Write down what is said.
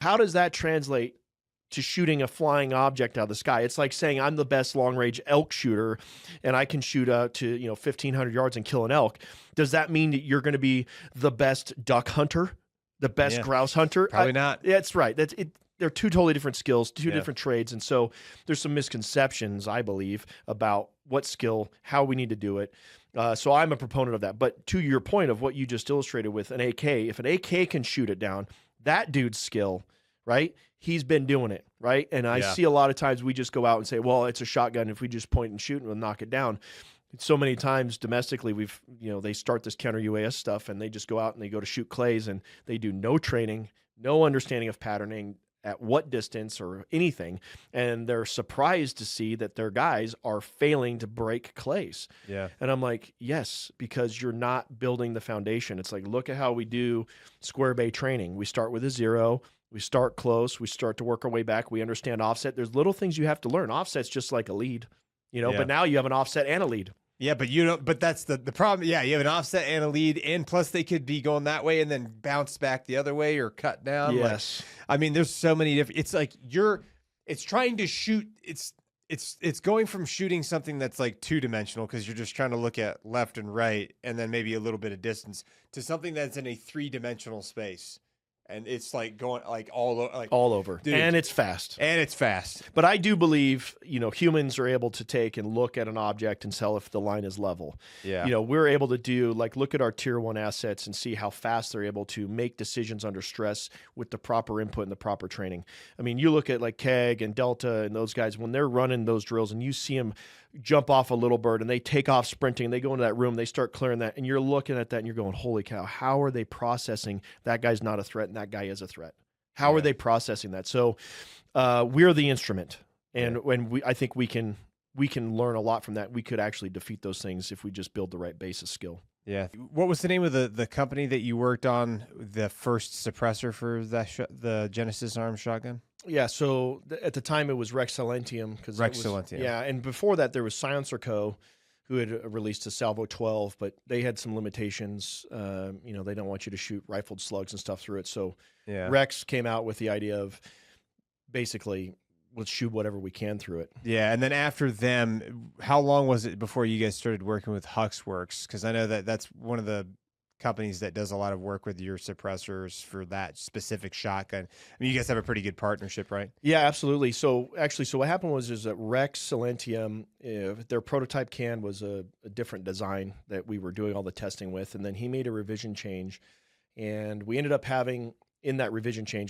How does that translate to shooting a flying object out of the sky? It's like saying I'm the best long range elk shooter and I can shoot out to, 1,500 yards and kill an elk. Does that mean that you're going to be the best duck hunter, the best Yeah, grouse hunter? probably not. That's right. That's it. They're two totally different skills, two Yeah. different trades. And so there's some misconceptions, I believe, about what skill, how we need to do it. So I'm a proponent of that. But to your point of what you just illustrated with an AK, if an AK can shoot it down, that dude's skill, right? He's been doing it, right? And I Yeah. see a lot of times we just go out and say, well, it's a shotgun. If we just point and shoot, we'll knock it down. So many times domestically, they start this counter UAS stuff and they just go out and they go to shoot clays and they do no training, no understanding of patterning at what distance or anything. And they're surprised to see that their guys are failing to break clays. Yeah. And I'm like, yes, because you're not building the foundation. It's like, look at how we do square bay training. We start with a 0. We start close. We start to work our way back. We understand offset. There's little things you have to learn. Offset's just like a lead, Yeah. but now you have an offset and a lead. Yeah, but you don't. But that's the problem. Yeah, you have an offset and a lead, and plus they could be going that way and then bounce back the other way or cut down. Yes. I mean, there's so many different. It's like it's trying to shoot. It's going from shooting something that's like 2-dimensional because you're just trying to look at left and right and then maybe a little bit of distance to something that's in a 3-dimensional space. And it's like going like all over. Dude. And it's fast. And it's fast. But I do believe, humans are able to take and look at an object and tell if the line is level. Yeah. We're able to do look at our tier 1 assets and see how fast they're able to make decisions under stress with the proper input and the proper training. I mean, you look at like Keg and Delta and those guys, when they're running those drills and you see them jump off a little bird and they take off sprinting, they go into that room, they start clearing that, and you're looking at that and you're going, holy cow, how are they processing that guy's not a threat and that guy is a threat? How are they processing that? So we're the instrument, and I think we can learn a lot from that. We could actually defeat those things if we just build the right base of skill. Yeah. What was the name of the company that you worked on, the first suppressor for the Genesis Arms shotgun? Yeah, so at the time it was Rex Silentium. Rex Silentium. Yeah, and before that there was Silencer Co., who had released a Salvo 12, but they had some limitations. They don't want you to shoot rifled slugs and stuff through it. So Rex came out with the idea of basically let's shoot whatever we can through it. Yeah, and then after them, how long was it before you guys started working with Huxworks? Because I know that's one of the companies that does a lot of work with your suppressors for that specific shotgun. I mean, you guys have a pretty good partnership, right? Yeah, absolutely. So what happened is that Rex Silentium, their prototype can was a different design that we were doing all the testing with, and then he made a revision change, and we ended up having in that revision change